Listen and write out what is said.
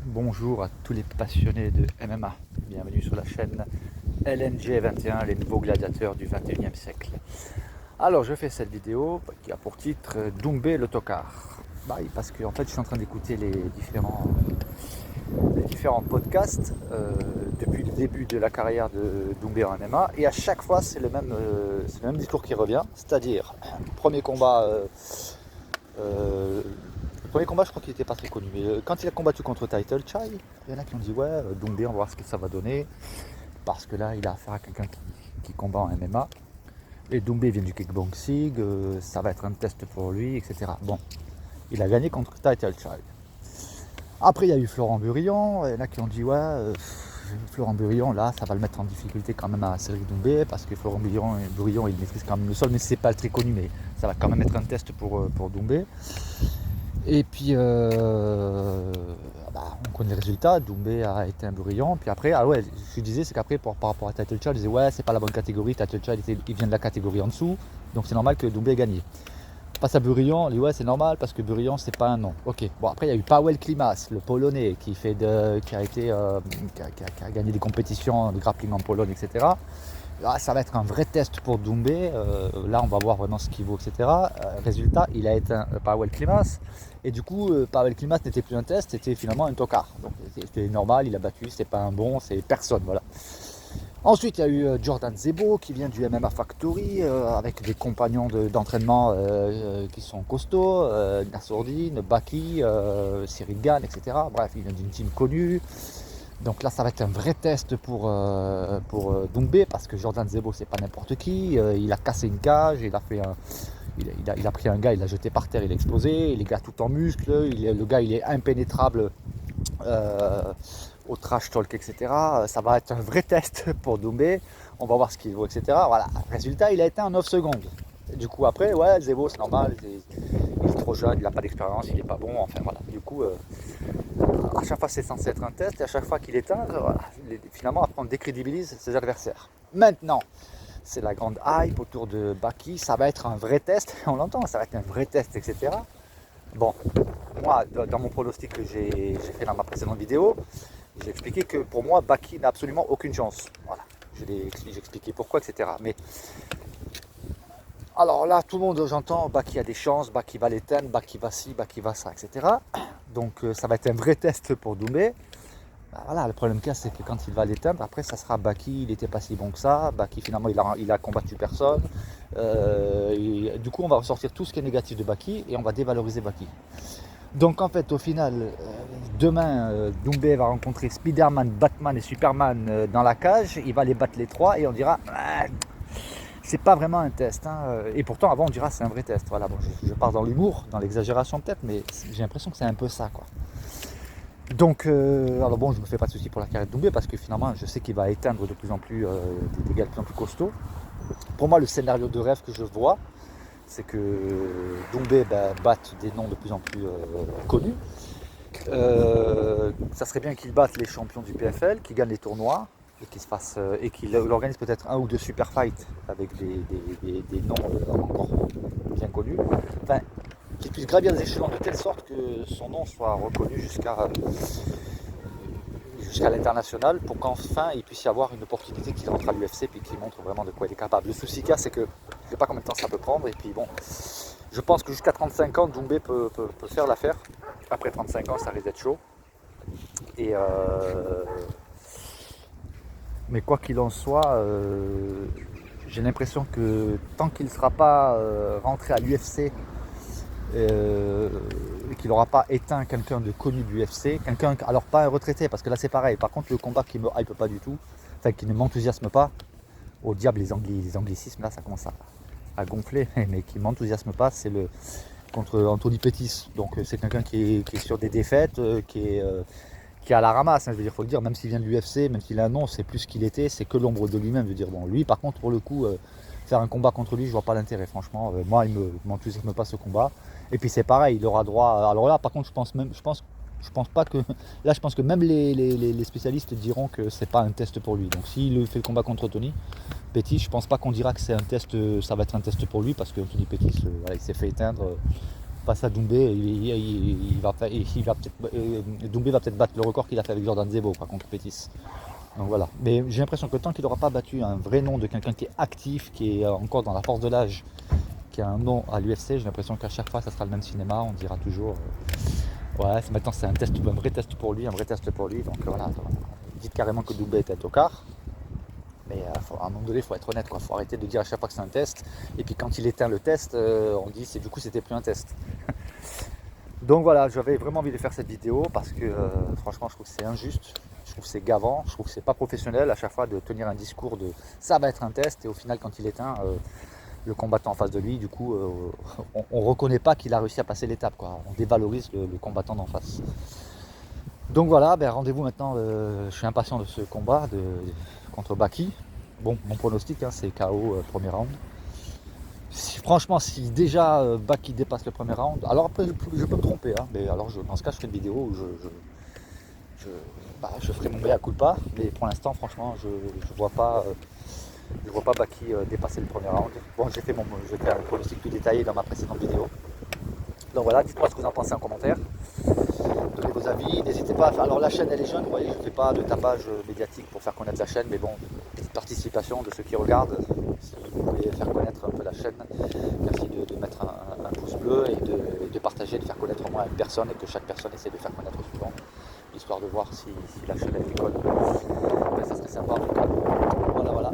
Bonjour à tous les passionnés de MMA. Bienvenue sur la chaîne LNG21, les nouveaux gladiateurs du 21e siècle. Alors je fais cette vidéo qui a pour titre Doumbé le tocard. Parce que en fait je suis en train d'écouter les différents podcasts depuis le début de la carrière de Doumbé en MMA, et à chaque fois c'est le même discours qui revient, c'est-à-dire premier combat. Le premier combat, je crois qu'il n'était pas très connu, mais quand il a combattu contre Title Chai, il y en a qui ont dit ouais, Doumbé, on va voir ce que ça va donner, parce que là, il a affaire à quelqu'un qui combat en MMA, et Doumbé vient du kickboxing, ça va être un test pour lui, etc. Bon, il a gagné contre Title Chai. Après, il y a eu Florent Burillon, il y en a qui ont dit ouais, Florent Burillon, là, ça va le mettre en difficulté quand même à Cédric Doumbé, parce que Florent Burillon, il maîtrise quand même le sol, mais c'est pas très connu, mais ça va quand même être un test pour Doumbé. Et puis, on connaît les résultats. Doumbé a été un Burillon. Puis après, ce que je disais, c'est qu'après, par rapport à Title Child, je disais, ouais, c'est pas la bonne catégorie. Title Child, il vient de la catégorie en dessous. Donc c'est normal que Doumbé ait gagné. Passe à Burillon, on dit, ouais, c'est normal parce que Burillon, c'est pas un nom. Ok. Bon, après, il y a eu Paweł Klimas, le Polonais, qui a gagné des compétitions de grappling en Pologne, etc. Là, ça va être un vrai test pour Doumbé. Là, on va voir vraiment ce qu'il vaut, etc. Résultat, il a éteint Paweł Klimas. Et du coup, Paweł Klimas n'était plus un test, c'était finalement un tocard. Donc c'était normal, il a battu, c'est pas un bon, c'est personne, voilà. Ensuite, il y a eu Jordan Zebo qui vient du MMA Factory avec des compagnons d'entraînement qui sont costauds, Nassourdine, Baki, Cyril Gann, etc. Bref, il vient d'une team connue. Donc là, ça va être un vrai test pour Doumbé, parce que Jordan Zebo, c'est pas n'importe qui. Il a cassé une cage, il a pris un gars, il l'a jeté par terre, il a explosé. Les gars tout en muscles, le gars il est impénétrable au trash talk, etc. Ça va être un vrai test pour Doumbé. On va voir ce qu'il vaut, etc. Voilà. Résultat, il a été en 9 secondes. Et du coup, après, ouais, Zebo, c'est normal. Il est trop jeune, il n'a pas d'expérience, il n'est pas bon. Enfin voilà. Du coup, à chaque fois, c'est censé être un test. Et à chaque fois qu'il éteint, voilà, finalement, après, on décrédibilise ses adversaires. Maintenant, c'est la grande hype autour de Baki. Ça va être un vrai test. On l'entend, ça va être un vrai test, etc. Bon, moi, dans mon pronostic que j'ai fait dans ma précédente vidéo, j'ai expliqué que pour moi, Baki n'a absolument aucune chance. Voilà, j'ai expliqué pourquoi, etc. Mais alors là, tout le monde, j'entends, Baki a des chances, Baki va l'éteindre, Baki va ci, Baki va ça, etc. Donc ça va être un vrai test pour Doumbé. Voilà, le problème qu'il y a, c'est que quand il va l'éteindre, après ça sera Baki, il n'était pas si bon que ça, Baki finalement il a combattu personne. Du coup, on va ressortir tout ce qui est négatif de Baki et on va dévaloriser Baki. Donc en fait, au final, demain, Doumbé va rencontrer Spider-Man, Batman et Superman dans la cage. Il va les battre les trois et on dira c'est pas vraiment un test. Hein. Et pourtant, avant, on dira c'est un vrai test. Voilà, bon, je pars dans l'humour, dans l'exagération peut-être, mais j'ai l'impression que c'est un peu ça, quoi. Donc, alors bon, je me fais pas de soucis pour la carrière de Doumbé parce que finalement, je sais qu'il va éteindre de plus en plus des dégâts de plus en plus costauds. Pour moi, le scénario de rêve que je vois, c'est que Doumbé batte des noms de plus en plus connus. Ça serait bien qu'il batte les champions du PFL, qu'il gagne les tournois et qu'il organise peut-être un ou deux super fights avec des noms encore bien connus. Enfin, qu'il puisse gravir les échelons de telle sorte que son nom soit reconnu jusqu'à l'international, pour qu'enfin il puisse y avoir une opportunité qu'il rentre à l'UFC puis qu'il montre vraiment de quoi il est capable. Le souci qu'il y a, c'est que je ne sais pas combien de temps ça peut prendre, et puis bon, je pense que jusqu'à 35 ans, Doumbé peut faire l'affaire. Après 35 ans, ça risque d'être chaud. Et mais quoi qu'il en soit, j'ai l'impression que tant qu'il ne sera pas rentré à l'UFC, et qu'il n'aura pas éteint quelqu'un de connu de l'UFC, alors pas un retraité, parce que là c'est pareil. Par contre, le combat qui me hype pas du tout, enfin qui ne m'enthousiasme pas, au diable les anglicismes, là ça commence à gonfler, mais qui ne m'enthousiasme pas, c'est le contre Anthony Pettis. Donc c'est quelqu'un qui est sur des défaites, qui est à la ramasse, hein, je veux dire, faut le dire, même s'il vient de l'UFC, même s'il a un nom, c'est plus ce qu'il était, c'est que l'ombre de lui-même. Je veux dire, bon, lui par contre, pour le coup, faire un combat contre lui, je vois pas l'intérêt, franchement. Moi, il m'enthousiasme pas ce combat. Et puis c'est pareil, il aura droit. Alors là, par contre, je pense pas que. Là, je pense que même les spécialistes diront que c'est pas un test pour lui. Donc s'il fait le combat contre Tony Pettis, je pense pas qu'on dira que c'est un test, ça va être un test pour lui, parce que Tony Pettis, voilà, il s'est fait éteindre face à Doumbé, Doumbé va peut-être battre le record qu'il a fait avec Jordan Zebo quoi, contre Pettis. Donc voilà. Mais j'ai l'impression que tant qu'il n'aura pas battu un vrai nom de quelqu'un qui est actif, qui est encore dans la force de l'âge, qui a un nom à l'UFC, j'ai l'impression qu'à chaque fois ça sera le même cinéma, on dira toujours ouais maintenant c'est un test, un vrai test pour lui, donc voilà, dites carrément que Doumbé était au quart. Mais à un moment donné, il faut être honnête, il faut arrêter de dire à chaque fois que c'est un test. Et puis quand il éteint le test, on dit du coup c'était plus un test. Donc voilà, j'avais vraiment envie de faire cette vidéo parce que franchement je trouve que c'est injuste, je trouve que c'est gavant, je trouve que c'est pas professionnel à chaque fois de tenir un discours de ça va être un test et au final quand il éteint le combattant en face de lui, du coup on reconnaît pas qu'il a réussi à passer l'étape, quoi. On dévalorise le combattant d'en face. Donc voilà, rendez-vous maintenant, je suis impatient de ce combat contre Baki. Bon, mon pronostic c'est KO premier round. Franchement, si déjà Baki dépasse le premier round, alors après je peux me tromper, mais alors dans ce cas je ferai une vidéo où je ferai mon mea culpa, mais pour l'instant franchement je vois pas Baki dépasser le premier round. Bon, j'ai fait un pronostic plus détaillé dans ma précédente vidéo. Donc voilà, dites-moi ce que vous en pensez en commentaire. Donnez vos avis, n'hésitez pas. Alors la chaîne elle est jeune, vous voyez, je ne fais pas de tapage médiatique pour faire connaître la chaîne, mais bon, petite participation de ceux qui regardent. Si vous voulez faire connaître un peu la chaîne, merci de mettre un pouce bleu et de partager, de faire connaître au moins une personne et que chaque personne essaie de faire connaître souvent, histoire de voir si la chaîne elle décolle. Ça serait sympa en tout cas. Voilà.